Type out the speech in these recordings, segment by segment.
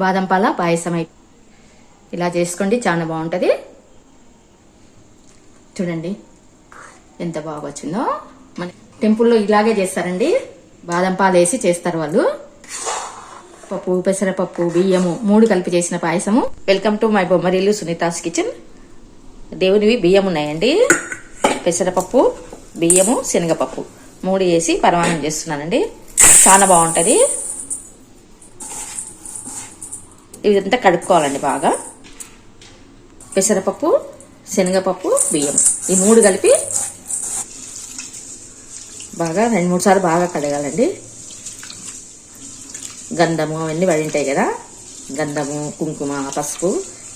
బాదం పాల పాయసం ఇలా చేసుకోండి, చాలా బాగుంటుంది. చూడండి ఎంత బాగా వచ్చిందో. మన టెంపుల్లో ఇలాగే చేస్తారండి, బాదం పాలు వేసి చేస్తారు వాళ్ళు. పప్పు, పెసరపప్పు, బియ్యము 3 కలిపి చేసిన పాయసము. Welcome to my Bommarillu Sunitha's kitchen. దేవునివి బియ్యం ఉన్నాయండి, పెసరపప్పు, బియ్యము, శనగపప్పు 3 వేసి పరమాన్నం చేస్తున్నానండి. చాలా బాగుంటుంది. ఇదంతా కడుక్కోవాలండి బాగా. పెసరపప్పు, శనగపప్పు, బియ్యం ఈ 3 కలిపి బాగా 2-3 సార్లు బాగా కడగాలండి. గంధము అవన్నీ పడి ఉంటాయి కదా, గంధము, కుంకుమ, పసుపు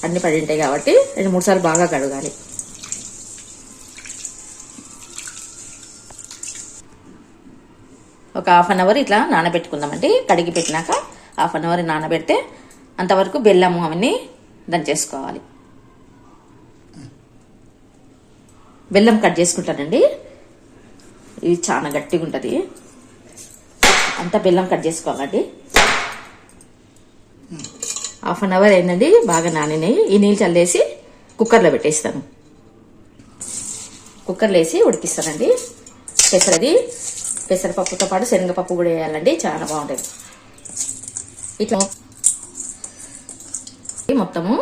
అన్ని పడి ఉంటాయి కాబట్టి 2-3 సార్లు బాగా కడగాలి. ఒక హాఫ్ అన్ అవర్ ఇట్లా నానబెట్టుకుందామండి. కడిగి పెట్టినాక హాఫ్ అన్ అవర్ నానబెడితే అంతవరకు బెల్లము అవన్నీ దంచేసుకోవాలి. బెల్లం కట్ చేసుకుంటానండి, ఇది చాలా గట్టిగా ఉంటుంది. అంతా బెల్లం కట్ చేసుకోవాలండి. హాఫ్ అన్ అవర్ అయిందండి, బాగా నానినాయి. ఈ నీళ్ళు చల్లేసి కుక్కర్లో పెట్టేస్తాను. కుక్కర్లో వేసి ఉడికిస్తానండి. పెసరపప్పుతో పాటు శనగపప్పు కూడా వేయాలండి, చాలా బాగుంటుంది. ఇట్లా మొత్తము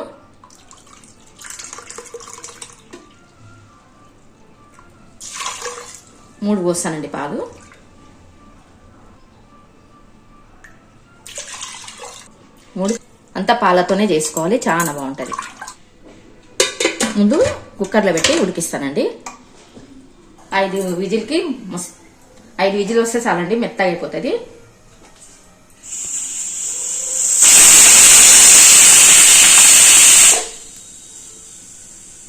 మూడు పోస్తానండి పాలు. అంతా పాలతోనే చేసుకోవాలి, చాలా బాగుంటుంది. ముందు కుక్కర్లో పెట్టి ఉడికిస్తానండి. 5 విజిల్కి 5 విజిల్ వస్తే చాలండి, మెత్తగా అయిపోతుంది.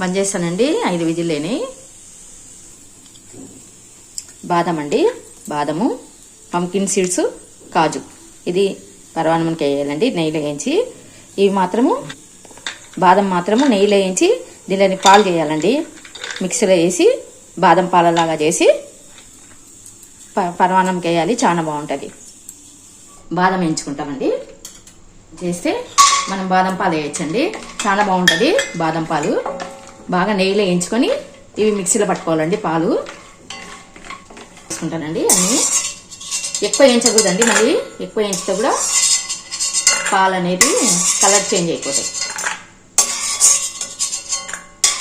బంద్ చేస్తానండి. 5 విజిల్లేని. బాదం అండి, బాదము, పంకిన్ సీడ్స్, కాజు ఇది పరమాన్నమునికి వేయాలండి, నెయ్యిలో వేయించి. ఇవి మాత్రము బాదం మాత్రము నెయ్యిలో వేయించి దీనిని పాలు చేయాలండి. మిక్సీలో వేసి బాదం పాలలాగా చేసి పరమాన్నంకి వేయాలి, చాలా బాగుంటుంది. బాదం వేయించుకుంటామండి. చేస్తే మనం బాదం పాలు వేయచ్చండి, చాలా బాగుంటుంది. బాదం పాలు బాగా నెయ్యిలో వేయించుకొని ఇవి మిక్సీలో పట్టుకోవాలండి. పాలు వేసుకుంటానండి. అన్నీ ఎక్కువ వేయించకూడదండి, మళ్ళీ ఎక్కువ వేయించితే కూడా పాలు అనేది కలర్ చేంజ్ అయిపోతాయి.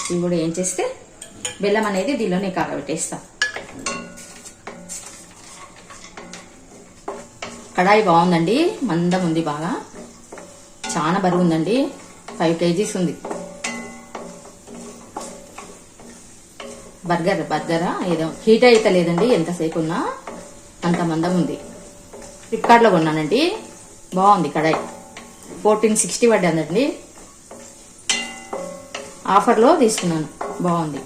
ఇవి కూడా వేయించేస్తే బెల్లం అనేది దీనిలోనే కాగబెట్టేస్తాం. కడాయి బాగుందండి, మందం ఉంది, బాగా చాలా బరువు ఉందండి. 5 kgs ఉంది. బర్గరా ఏదో హీట్ అయితే లేదండి, ఎంతసేపు ఉన్నా అంత మందం ఉంది. ఫ్లిప్కార్ట్లో కొన్నానండి, బాగుంది కడాయి. 1460 పడ్డానండి, ఆఫర్లో తీసుకున్నాను, బాగుంది.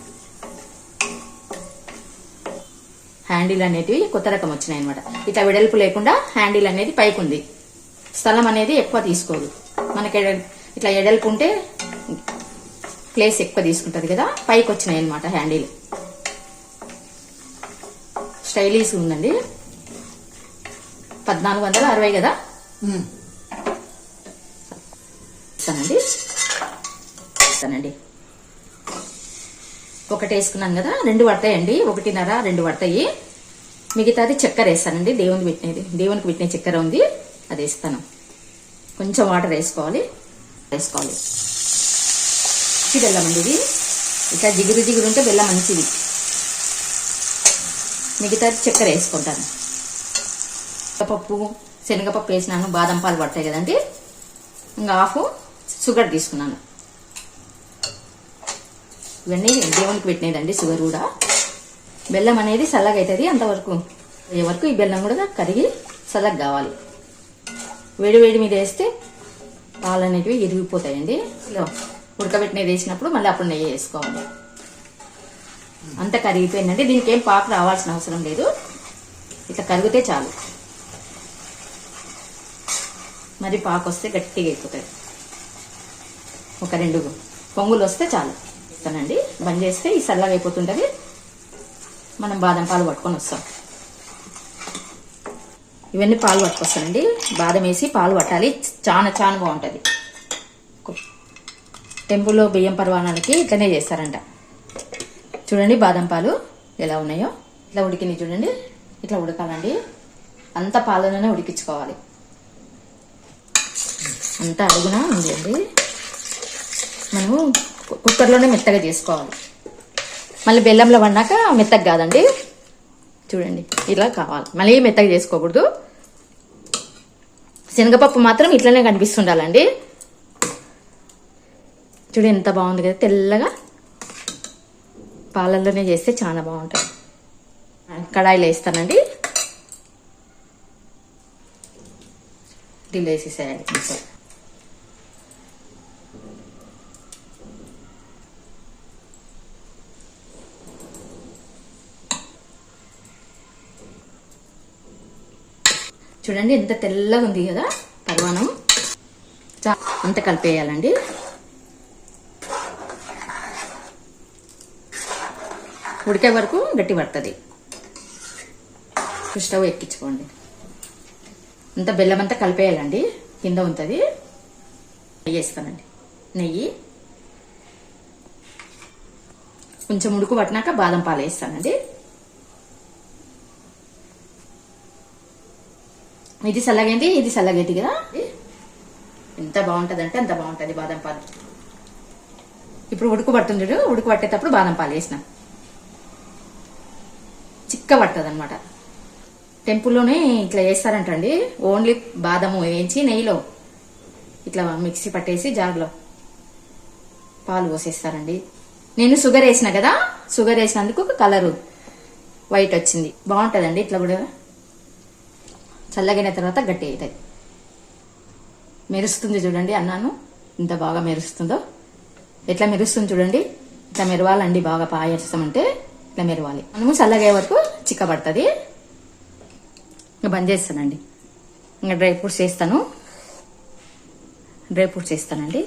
హ్యాండిల్ అనేటివి కొత్త రకం వచ్చినాయి అనమాట. ఇట్లా వెడల్పు లేకుండా హ్యాండిల్ అనేది పైకి ఉంది. స్థలం అనేది ఎక్కువ తీసుకోదు. మనకి ఇట్లా ఎడల్పు ఉంటే ప్లేస్ ఎక్కువ తీసుకుంటుంది కదా, పైకి వచ్చినాయి అనమాట హ్యాండిల్. స్టైలిష్ ఉందండి. 1460 కదా. ఇస్తానండి. ఒకటి వేసుకున్నాను కదా, 2 పడతాయండి, 1.5 2 పడతాయి. మిగతాది చక్కెర వేస్తానండి. దేవునికి పెట్టిన చక్కెర ఉంది, అది వేస్తాను. కొంచెం వాటర్ వేసుకోవాలి. బెల్లం అండి, ఇది ఇట్లా జిగురు ఉంటే బెల్లం మంచిది. మిగతాది చక్కెర వేసుకుంటాను. పప్పు, శనగపప్పు వేసినాను, బాదం పాలు పడతాయి కదండి. ఇంకా హాఫ్ షుగర్ తీసుకున్నాను. ఇవన్నీ దేవునికి పెట్టినదండి. షుగర్ కూడా, బెల్లం అనేది చల్లగా అవుతుంది. అంతవరకు ఈ బెల్లం కూడా కరిగి చల్లగా కావాలి. వేడి మీద వేస్తే పాలు అనేటివి ఇరిగిపోతాయండి. ఉడకబెట్టినది వేసినప్పుడు మళ్ళీ అప్పుడు నెయ్యి వేసుకోవాలి. అంత కరిగిపోయిందండి. దీనికి ఏం పాకు రావాల్సిన అవసరం లేదు, ఇట్లా కరిగితే చాలు. మరి పాకు వస్తే గట్టిగా అయిపోతుంది. ఒక 2 పొంగులు వస్తే చాలు. ఇస్తానండి. బంద్ చేస్తే ఈ చల్లగా అయిపోతుంటది. మనం బాదం పాలు పట్టుకొని వస్తాం. ఇవన్నీ పాలు పట్టుకొస్తానండి. బాదం వేసి పాలు పట్టాలి, చాలా చాలా బాగుంటుంది. టెంపుల్లో బియ్యం పరవానానికి ఇట్లనే చేస్తారంట. చూడండి బాదం పాలు ఎలా ఉన్నాయో, ఇట్లా ఉడికినాయి చూడండి. ఇట్లా ఉడకాలండి, అంత పాలలోనే ఉడికించుకోవాలి. అంత అడుగున ఉంది అండి. మనము కుక్కర్లోనే మెత్తగా చేసుకోవాలి. మళ్ళీ బెల్లంలో పడినాక మెత్తగా కాదండి. చూడండి ఇలా కావాలి, మళ్ళీ మెత్తగా చేసుకోకూడదు. శనగపప్పు మాత్రం ఇట్లనే కనిపిస్తుండాలండి. చూడండి ఎంత బాగుంది కదా, తెల్లగా. పాలల్లోనే చేస్తే చాలా బాగుంటుంది. కడాయిలో వేస్తానండి, దీనిలో వేసేసేయాలి. చూడండి ఎంత తెల్లగా ఉంది కదా పరవానం. అంత కలిపేయాలండి. ఉడికే వరకు గట్టి పడుతుంది. స్టవ్ ఎక్కించుకోండి. అంత బెల్లం అంతా కలిపేయాలండి, కింద ఉంటుంది. నెయ్యి వేస్తానండి. నెయ్యి కొంచెం ఉడుకు పట్టినాక బాదం పాలు వేస్తానండి. ఇది చల్లగైంది, ఇది చల్లగైంది కదా. ఎంత బాగుంటుంది అంటే అంత బాగుంటుంది బాదం పాలు. ఇప్పుడు ఉడుకు పడుతుంది, ఉడుకు పట్టేటప్పుడు బాదం పాలు వేసిన చిక్క పడుతుంది అనమాట. టెంపుల్లోనే ఇట్లా చేస్తారంటండి. ఓన్లీ బాదము వేయించి నెయ్యిలో ఇట్లా మిక్సీ పట్టేసి జార్లో పాలు పోసేస్తారండి. నేను షుగర్ వేసిన కదా, షుగర్ వేసినందుకు కలరు వైట్ వచ్చింది. బాగుంటుందండి ఇట్లా కూడా. చల్లగిన తర్వాత గట్టి అవుతుంది. మెరుస్తుంది చూడండి అన్నాను ఇంత బాగా మెరుస్తుందో. ఎట్లా మెరుస్తుంది చూడండి, ఇట్లా మెరవాలండి. బాగా పాయసం అంటే ఇట్లా మెరవాలి. మనము చల్లగే వరకు చిక్కబడుతుంది. ఇంకా బంద్ చేస్తానండి. ఇంకా డ్రై ఫ్రూట్స్ వేస్తాను. డ్రై ఫ్రూట్స్ వేస్తానండి.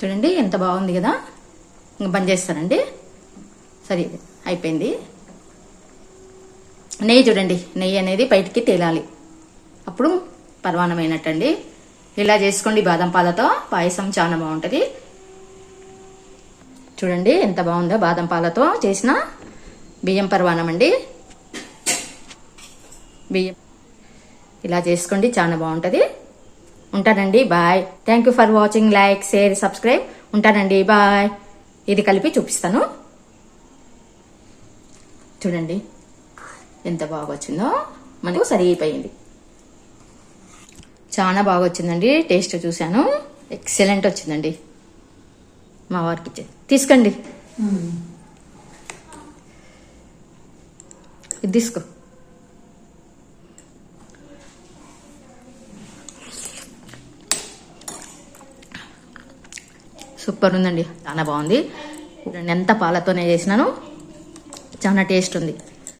చూడండి ఎంత బాగుంది కదా. ఇంకా బంద్ చేస్తానండి. సరే అయిపోయింది. నెయ్యి చూడండి, నెయ్యి అనేది బయటికి తేలాలి, అప్పుడు పరమాన్నమైనట్టండి. ఇలా చేసుకోండి బాదం పాలతో పాయసం, చాలా బాగుంటుంది. చూడండి ఎంత బాగుందో బాదం పాలతో చేసిన బియ్యం పరమాన్నం అండి. బియ్యం ఇలా చేసుకోండి, చాలా బాగుంటుంది. ఉంటానండి, bye. Thank you for watching. Like, share, subscribe. ఉంటానండి, బాయ్. ఇది కలిపి చూపిస్తాను. చూడండి ఎంత బాగా వచ్చిందో, మనకు సరిపోయింది. చాలా బాగా వచ్చిందండి. టేస్ట్ చూశాను, ఎక్సలెంట్ వచ్చిందండి. మా వారికి ఇచ్చేది తీసుకోండి. ఇది తీసుకో. సూపర్ ఉందండి, చాలా బాగుంది. ఎంత పాలతోనే చేసినాను, చాలా టేస్ట్ ఉంది.